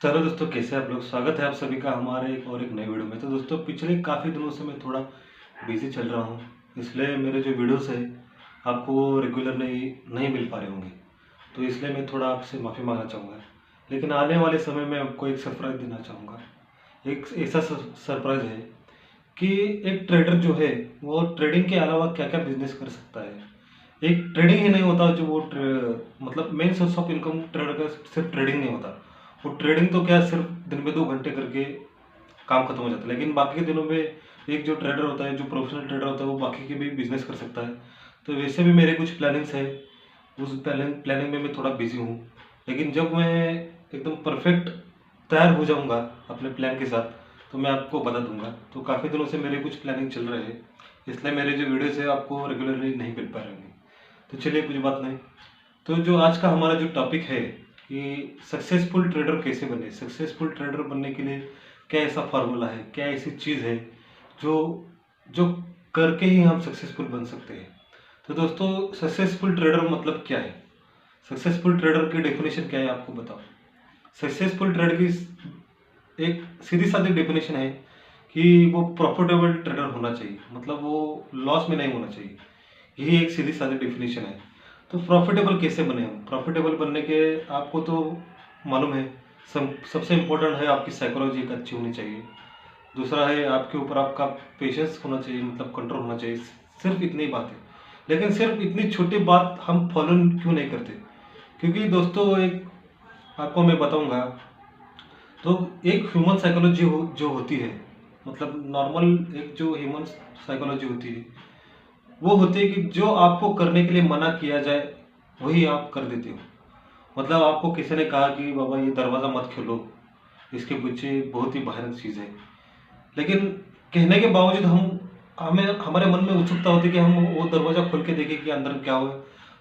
चलो दोस्तों, कैसे आप लोग? स्वागत है आप सभी का हमारे एक और एक नए वीडियो में। तो दोस्तों, पिछले काफ़ी दिनों से मैं थोड़ा बिजी चल रहा हूँ, इसलिए मेरे जो वीडियोस है आपको रेगुलर नहीं नहीं मिल पा रहे होंगे। तो इसलिए मैं थोड़ा आपसे माफ़ी मांगना चाहूँगा। लेकिन आने वाले समय में आपको एक सरप्राइज़ देना चाहूँगा। एक ऐसा सरप्राइज़ है कि एक ट्रेडर जो है वो ट्रेडिंग के अलावा क्या क्या बिजनेस कर सकता है। एक ट्रेडिंग ही नहीं होता जो वो मतलब main source of income trader का सिर्फ ट्रेडिंग नहीं होता। वो ट्रेडिंग तो क्या सिर्फ दिन में 2 घंटे करके काम खत्म हो जाता है, लेकिन बाकी के दिनों में एक जो ट्रेडर होता है, जो प्रोफेशनल ट्रेडर होता है, वो बाकी के भी बिजनेस कर सकता है। तो वैसे भी मेरे कुछ प्लानिंग्स है, उस प्लानिंग में मैं थोड़ा बिजी हूँ। लेकिन जब मैं एकदम परफेक्ट तैयार हो जाऊँगा अपने प्लान के साथ, तो मैं आपको बता दूंगा। तो काफ़ी दिनों से मेरे कुछ प्लानिंग चल रहे हैं, इसलिए मेरे जो वीडियोस है आपको रेगुलरली नहीं मिल पा रहे होंगे। तो चलिए, कुछ बात नहीं। तो जो आज का हमारा जो टॉपिक है कि सक्सेसफुल ट्रेडर कैसे बने। सक्सेसफुल ट्रेडर बनने के लिए क्या ऐसा फार्मूला है, क्या ऐसी चीज़ है जो जो करके ही हम सक्सेसफुल बन सकते हैं। तो दोस्तों, सक्सेसफुल ट्रेडर मतलब क्या है? सक्सेसफुल ट्रेडर की डेफिनेशन क्या है आपको बताओ। सक्सेसफुल ट्रेडर की एक सीधी सादी डेफिनेशन है कि वो प्रॉफिटेबल ट्रेडर होना चाहिए, मतलब वो लॉस में नहीं होना चाहिए। यही एक सीधी सादी डेफिनेशन है। तो प्रॉफिटेबल कैसे बने हम? प्रॉफिटेबल बनने के आपको तो मालूम है, सबसे इम्पोर्टेंट है आपकी साइकोलॉजी एक अच्छी होनी चाहिए। दूसरा है आपके ऊपर आपका पेशेंस होना चाहिए, मतलब कंट्रोल होना चाहिए। सिर्फ इतनी बात है, लेकिन सिर्फ इतनी छोटी बात हम फॉलो क्यों नहीं करते? क्योंकि दोस्तों, एक आपको मैं बताऊंगा। तो एक ह्यूमन साइकोलॉजी जो होती है, मतलब नॉर्मल एक जो ह्यूमन साइकोलॉजी होती है, वो होती है कि जो आपको करने के लिए मना किया जाए वही आप कर देते हो। मतलब आपको किसी ने कहा कि बाबा ये दरवाज़ा मत खोलो, इसके पीछे बहुत ही भयानक चीज़ है, लेकिन कहने के बावजूद हम हमें हमारे मन में उत्सुकता होती है कि हम वो दरवाज़ा खोल के देखें कि अंदर क्या हुआ।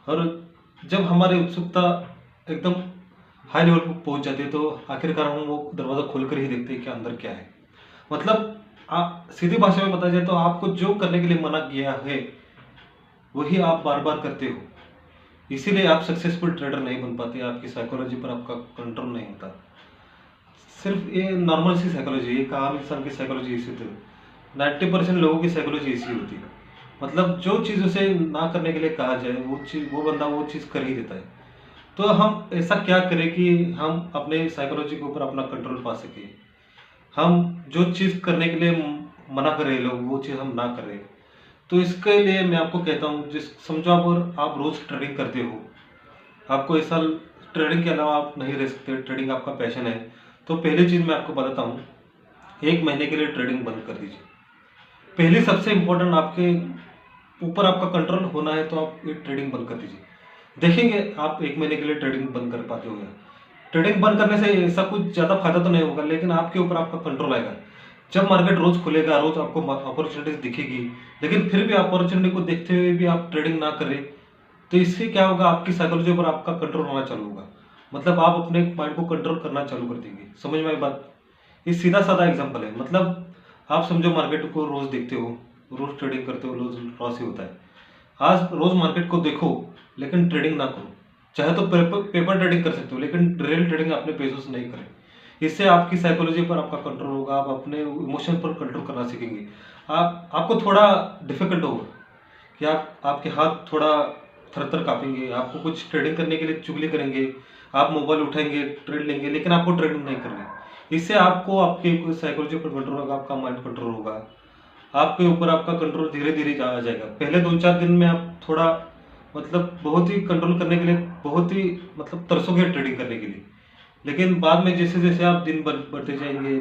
और जब हमारी उत्सुकता एकदम हाई लेवल पर पहुंच जाती है, तो आखिरकार हम वो दरवाज़ा खोल कर ही देखते हैं कि अंदर क्या है। मतलब आप सीधी भाषा में बताया जाए तो आपको जो करने के लिए मना किया है वही आप बार बार करते हो। इसीलिए आप सक्सेसफुल ट्रेडर नहीं बन पाते, आपकी साइकोलॉजी पर आपका कंट्रोल नहीं होता। सिर्फ ये नॉर्मल सी साइकोलॉजी, एक आम इंसान की साइकोलॉजी ऐसी होती है। 90% लोगों की साइकोलॉजी ऐसी होती है। मतलब जो चीज़ उसे ना करने के लिए कहा जाए, वो बंदा वो चीज़ कर ही देता है। तो हम ऐसा क्या करें कि हम अपने साइकोलॉजी के ऊपर अपना कंट्रोल पा सकें। हम जो चीज़ करने के लिए मना कर रहे लोग, वो चीज़ हम ना करें। तो इसके लिए मैं आपको कहता हूँ, जिस समझो आप रोज़ ट्रेडिंग करते हो, आपको इस साल ट्रेडिंग के अलावा आप नहीं रह सकते, ट्रेडिंग आपका पैशन है। तो पहली चीज़ मैं आपको बताता हूँ, 1 महीने के लिए ट्रेडिंग बंद कर दीजिए। पहली सबसे इम्पोर्टेंट, आपके ऊपर आपका कंट्रोल होना है तो आप ये ट्रेडिंग बंद कर दीजिए। देखेंगे आप 1 महीने के लिए ट्रेडिंग बंद कर पाते हो या? ट्रेडिंग बंद करने से ऐसा कुछ ज़्यादा फायदा तो नहीं होगा, लेकिन आपके ऊपर आपका कंट्रोल आएगा। जब मार्केट रोज खुलेगा, रोज आपको अपॉर्चुनिटीज दिखेगी, लेकिन फिर भी अपॉर्चुनिटी को देखते हुए भी आप ट्रेडिंग ना करें, तो इससे क्या होगा, आपकी साइकोलॉजी पर आपका कंट्रोल होना चालू होगा। मतलब आप अपने माइंड को कंट्रोल करना चालू कर देंगे। समझ में आई बात? ये सीधा साधा एग्जांपल है। मतलब आप समझो मार्केट को रोज देखते हो, रोज ट्रेडिंग करते हो, रोज लॉस ही होता है। आज रोज मार्केट को देखो, लेकिन ट्रेडिंग ना करो। चाहे तो पेपर ट्रेडिंग कर सकते हो, लेकिन रियल ट्रेडिंग अपने पैसों से नहीं करें। इससे आपकी साइकोलॉजी पर आपका कंट्रोल होगा, आप अपने इमोशन पर कंट्रोल करना सीखेंगे। आपको थोड़ा डिफिकल्ट होगा कि आपके हाथ थोड़ा थर-थर काँपेंगे, आपको कुछ ट्रेडिंग करने के लिए चुगली करेंगे, आप मोबाइल उठाएँगे, ट्रेड लेंगे, लेकिन आपको ट्रेडिंग नहीं करनी। इससे आपको आपके साइकोलॉजी पर कंट्रोल होगा, आपका माइंड कंट्रोल होगा, आपके ऊपर आपका कंट्रोल धीरे-धीरे आ जाएगा। पहले 2-4 दिन में आप थोड़ा, मतलब बहुत ही कंट्रोल करने के लिए बहुत ही मतलब तरसोगे ट्रेडिंग करने के लिए। लेकिन बाद में जैसे-जैसे आप दिन बढ़ते जाएँगे,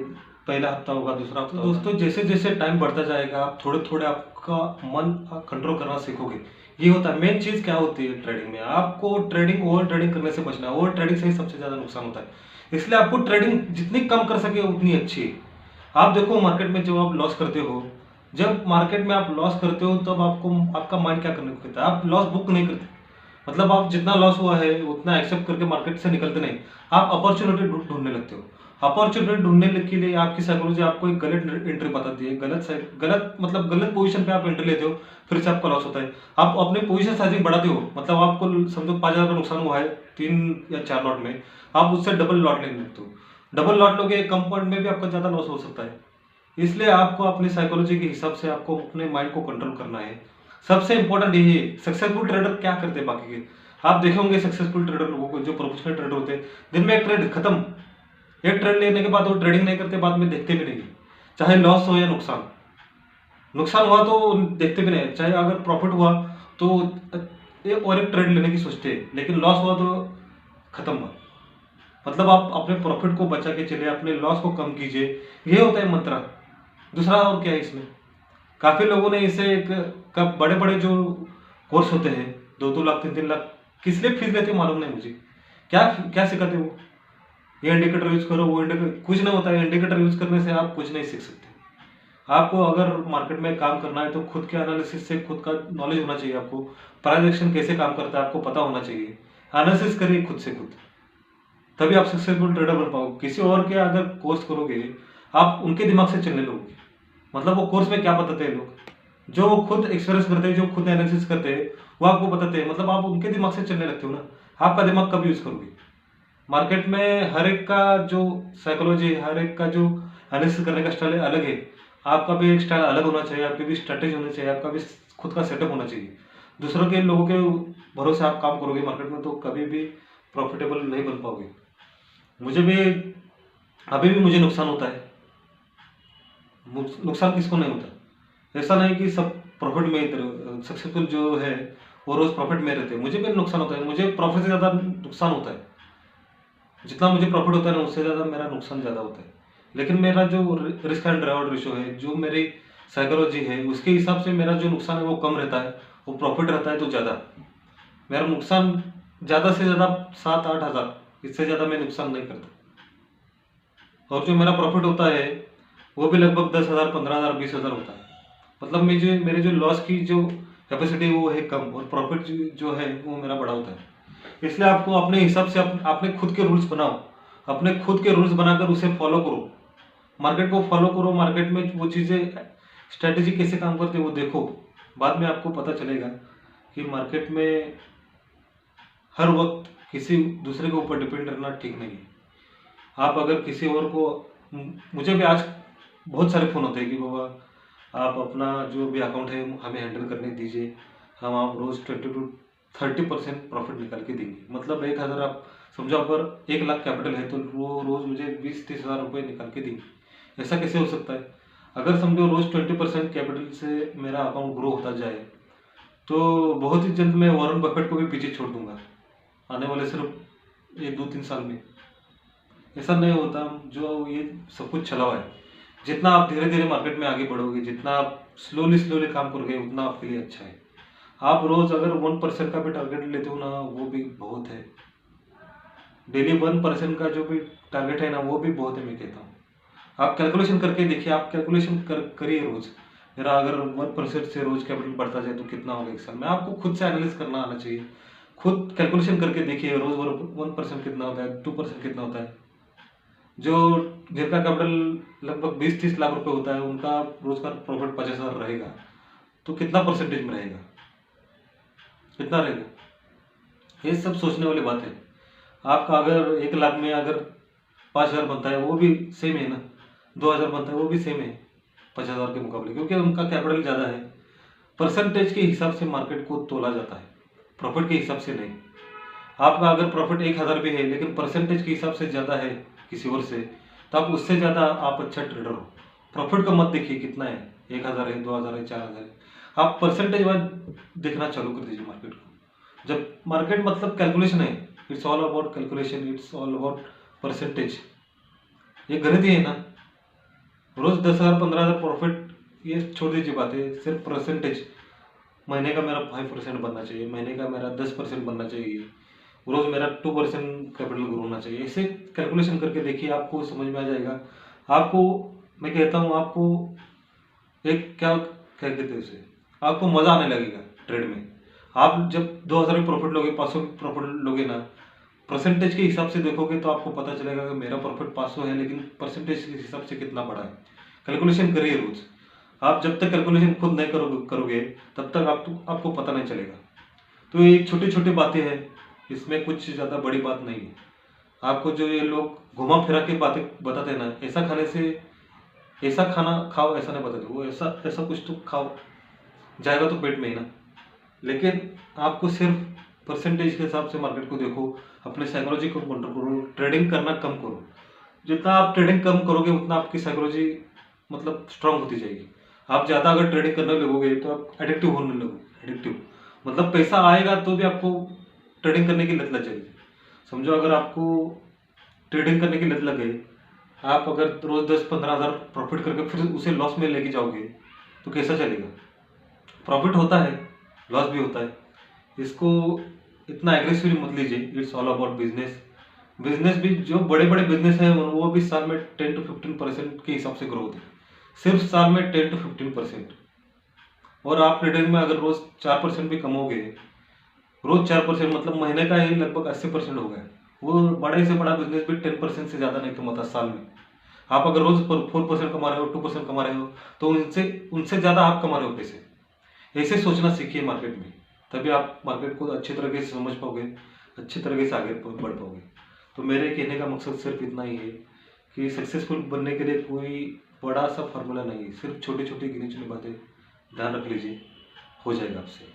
पहला हफ्ता होगा, दूसरा हफ्ता होगा। दोस्तों, जैसे-जैसे टाइम बढ़ता जाएगा, आप थोड़े-थोड़े आपका मन कंट्रोल करना सीखोगे। ये होता है मेन चीज़। क्या होती है ट्रेडिंग में? आपको ओवर ट्रेडिंग करने से बचना है। ओवर ट्रेडिंग से ही सबसे ज़्यादा नुकसान होता है। इसलिए आपको ट्रेडिंग जितनी कम कर सके उतनी अच्छी है। आप देखो मार्केट में जब आप लॉस करते हो, जब मार्केट में आप लॉस करते हो, तब आपको आपका माइंड क्या करने को कहता है? आप लॉस बुक नहीं करते। मतलब आप जितना लॉस हुआ है उतना एक्सेप्ट करके मार्केट से निकलते नहीं, आप अपॉर्चुनिटी ढूंढने लगते हो। अपॉर्चुनिटी ढूंढने के लिए आपकी साइकोलॉजी आपको एक गलत एंट्री बताती है, गलत मतलब गलत पोजीशन पे आप एंट्री लेते हो, फिर से आपका लॉस होता है। आप अपने पोजीशन साइजिंग बढ़ाते हो, मतलब आपको समझो 5,000 का नुकसान हुआ है 3 या 4 लॉट में, आप उससे डबल लॉट लेने लगते हो। डबल लॉट लोगे कम पॉइंट में भी आपका ज़्यादा लॉस हो सकता है। इसलिए आपको अपनी साइकोलॉजी के हिसाब से आपको अपने माइंड को कंट्रोल करना है। सबसे इंपॉर्टेंट यही है। सक्सेसफुल ट्रेडर क्या करते हैं बाकी के, आप देखे होंगे सक्सेसफुल ट्रेडर लोगों को, जो प्रोफेशनल ट्रेडर होते हैं, दिन में एक ट्रेड खत्म, एक ट्रेड लेने के बाद वो ट्रेडिंग नहीं करते, बाद में देखते भी नहीं, चाहे लॉस हो या नुकसान। नुकसान हुआ तो देखते भी नहीं, चाहे अगर प्रॉफिट हुआ तो एक और एक ट्रेड लेने की सोचते हैं, लेकिन लॉस हुआ तो खत्म हुआ। मतलब आप अपने प्रॉफिट को बचा के चलिए, अपने लॉस को कम कीजिए, ये होता है मंत्र। दूसरा और क्या है इसमें, काफी लोगों ने इसे एक कब बड़े बड़े जो कोर्स होते हैं 2-2 लाख 3-3 लाख, किस लिए फीस लेते हैं मालूम नहीं मुझे, क्या क्या सिखाते वो, ये इंडिकेटर यूज करो, वो इंडिकेटर, कुछ नहीं होता है। इंडिकेटर यूज करने से आप कुछ नहीं सीख सकते। आपको अगर मार्केट में काम करना है तो खुद के एनालिसिस से खुद का नॉलेज होना चाहिए। आपको प्राइस एक्शन कैसे काम करता है आपको पता होना चाहिए। एनालिसिस करिए खुद से खुद, तभी आप सक्सेसफुल ट्रेडर बन पाओगे। किसी और के अगर कोर्स करोगे, आप उनके दिमाग से चलने लगोगे। मतलब वो कोर्स में क्या बताते हैं लोग, जो वो खुद एक्सपीरियंस करते हैं, जो खुद एनालिसिस करते हैं, वो आपको बताते हैं। मतलब आप उनके दिमाग से चलने लगते हो ना, आपका दिमाग कब यूज करोगे। मार्केट में हर एक का जो साइकोलॉजी, हर एक का जो एनालिसिस करने का स्टाइल है अलग है। आपका भी एक स्टाइल अलग होना चाहिए, आपकी भी स्ट्रेटेजी होनी चाहिए, आपका भी खुद का सेटअप होना चाहिए। दूसरों के लोगों के भरोसे आप काम करोगे मार्केट में तो कभी भी प्रॉफिटेबल नहीं बन पाओगे। मुझे भी अभी भी मुझे नुकसान होता है। नुकसान किसको नहीं होता, ऐसा नहीं कि सब प्रॉफिट में ही, सक्सेसफुल जो है वो रोज प्रॉफिट में रहते हैं। मुझे भी नुकसान होता है, मुझे प्रॉफिट से ज़्यादा नुकसान होता है। जितना मुझे प्रॉफिट होता है ना, उससे ज़्यादा मेरा नुकसान ज़्यादा होता है। लेकिन मेरा जो रिस्क एंड रिवॉर्ड रेशो है, जो मेरी साइकोलॉजी है, उसके हिसाब से मेरा जो नुकसान है वो कम रहता है, वो प्रॉफिट रहता है तो ज़्यादा। मेरा नुकसान ज़्यादा से ज़्यादा 7-8 हज़ार, इससे ज़्यादा मैं नुकसान नहीं करता। और जो मेरा प्रॉफिट होता है वो भी लगभग 10 हज़ार 15 हज़ार 20 हज़ार होता है। मतलब मेरे जो लॉस की जो कैपेसिटी वो है कम, और प्रॉफिट जो है वो मेरा बड़ा होता है। इसलिए आपको अपने हिसाब से अपने खुद के रूल्स बनाओ, अपने खुद के रूल्स बनाकर उसे फॉलो करो, मार्केट को फॉलो करो। मार्केट में वो चीज़ें, स्ट्रैटेजी कैसे काम करती है वो देखो। बाद में आपको पता चलेगा कि मार्केट में हर वक्त किसी दूसरे के ऊपर डिपेंड रहना ठीक नहीं है। आप अगर किसी और को, मुझे भी आज बहुत सारे फ़ोन होते हैं कि बाबा आप अपना जो भी अकाउंट है हमें हैंडल करने दीजिए, हम आप रोज़ 20-30% प्रॉफिट निकाल के देंगे। मतलब 1 हज़ार, आप समझो अगर 1 लाख कैपिटल है तो वो रोज़ मुझे 20-30 हज़ार रुपये निकाल के देंगे। ऐसा कैसे हो सकता है। अगर समझो रोज़ 20% कैपिटल से मेरा अकाउंट ग्रो होता जाए तो बहुत ही जल्द मैं वॉरेन बफेट को भी पीछे छोड़ दूंगा आने वाले सिर्फ 1-2-3 साल में। ऐसा नहीं होता, जो ये सब कुछ चला हुआ है। जितना आप धीरे धीरे मार्केट में आगे बढ़ोगे, जितना आप स्लोली स्लोली काम करोगे, उतना आपके लिए अच्छा है। आप रोज अगर 1% का भी टारगेट लेते हो ना, वो भी बहुत है। डेली 1% का जो भी टारगेट है ना, वो भी बहुत है, मैं कहता हूँ। आप कैलकुलेशन करके देखिए, आप कैलकुलेशन करिए रोज। मेरा अगर 1% से रोज कैपिटल बढ़ता जाए तो कितना होगा एक साल में। आपको खुद से एनालिस करना आना चाहिए, खुद कैलकुलेशन करके देखिए रोज 1% कितना होता है, 2% कितना होता है। जो जिनका कैपिटल लगभग 20-30 लाख रुपए होता है, उनका रोज का प्रॉफिट 50 हज़ार रहेगा, तो कितना परसेंटेज में रहेगा, कितना रहेगा। ये सब सोचने वाली बात है। आपका अगर 1 लाख में अगर 5 हज़ार बनता है वो भी सेम है ना, 2 हज़ार बनता है वो भी सेम है 50 हज़ार के मुकाबले, क्योंकि उनका कैपिटल ज़्यादा है। परसेंटेज के हिसाब से मार्केट को तोला जाता है, प्रॉफिट के हिसाब से नहीं। आपका अगर प्रॉफिट 1 हज़ार भी है लेकिन परसेंटेज के हिसाब से ज़्यादा है किसी और से, तो आप उससे ज़्यादा आप अच्छा ट्रेडर हो। प्रॉफिट का मत देखिए कितना है, 1 हज़ार है, 2 हज़ार है, 4 हज़ार है। आप परसेंटेज वाइज देखना चालू कर दीजिए मार्केट को। जब मार्केट मतलब कैलकुलेशन है, it's all about calculation, it's all about percentage. ये गणित ही है ना। रोज 10 हज़ार 15 हज़ार प्रॉफिट ये छोड़ दीजिए बातें, सिर्फ परसेंटेज। महीने का मेरा 5% बनना चाहिए, महीने का मेरा 10% बनना चाहिए, रोज मेरा 2% कैपिटल ग्रो होना चाहिए। ऐसे कैलकुलेशन करके देखिए, आपको समझ में आ जाएगा। आपको, मैं कहता हूँ, आपको एक क्या क्या कहते हैं उसे, आपको मजा आने लगेगा ट्रेड में। आप जब 2 हज़ार की प्रॉफिट लोगे, 500 की प्रॉफिट लोगे ना, परसेंटेज के हिसाब से देखोगे तो आपको पता चलेगा कि मेरा प्रॉफिट 500 है, लेकिन परसेंटेज के हिसाब से कितना बड़ा है। कैलकुलेशन करिए रोज। आप जब तक कैलकुलेशन खुद नहीं करोगे तब तक आपको पता नहीं चलेगा। तो ये छोटी छोटी बातें हैं, इसमें कुछ ज़्यादा बड़ी बात नहीं है। आपको जो ये लोग घुमा फिरा के बातें बताते हैं ना, ऐसा खाने से ऐसा खाना खाओ ऐसा नहीं बताते, वो ऐसा ऐसा कुछ तो खाओ, जाएगा तो पेट में ही ना। लेकिन आपको सिर्फ परसेंटेज के हिसाब से मार्केट को देखो, अपने साइकोलॉजी को कंट्रोल करो, ट्रेडिंग करना कम करो। जितना आप ट्रेडिंग कम करोगे उतना आपकी साइकोलॉजी मतलब स्ट्रांग होती जाएगी। आप ज़्यादा अगर ट्रेडिंग करने लगोगे तो आप एडिक्टिव होने लगोगे। एडिक्टिव मतलब पैसा आएगा तो भी आपको ट्रेडिंग करने की लत लग जाएगी। समझो अगर आपको ट्रेडिंग करने की लत लग गई, आप अगर रोज 10-15 हज़ार प्रॉफिट करके फिर उसे लॉस में लेके जाओगे तो कैसा चलेगा। प्रॉफिट होता है, लॉस भी होता है, इसको इतना एग्रेसिवली मत लीजिए। It's all about business. Business भी जो बड़े बड़े बिजनेस हैं वो भी साल में 10 to 15% के हिसाब से ग्रोथ है, सिर्फ साल में 10 to 15%। और आप ट्रेडिंग में अगर रोज 4% भी कमोगे, रोज 4% मतलब महीने का ही लगभग 80% हो गया। वो बड़े से बड़ा बिजनेस भी 10% से ज़्यादा नहीं कमाता साल में। आप अगर रोज 4% कमा रहे हो, 2% कमा रहे हो, तो उनसे उनसे ज़्यादा आप कमा रहे हो पैसे। ऐसे सोचना सीखिए मार्केट में, तभी आप मार्केट को अच्छी तरीके से समझ पाओगे, अच्छी तरीके से आगे बढ़ पाओगे। तो मेरे कहने का मकसद सिर्फ इतना ही है कि सक्सेसफुल बनने के लिए कोई बड़ा सा फार्मूला नहीं है, सिर्फ छोटी छोटी गिनी चुनी बातें ध्यान रख लीजिए, हो जाएगा आपसे।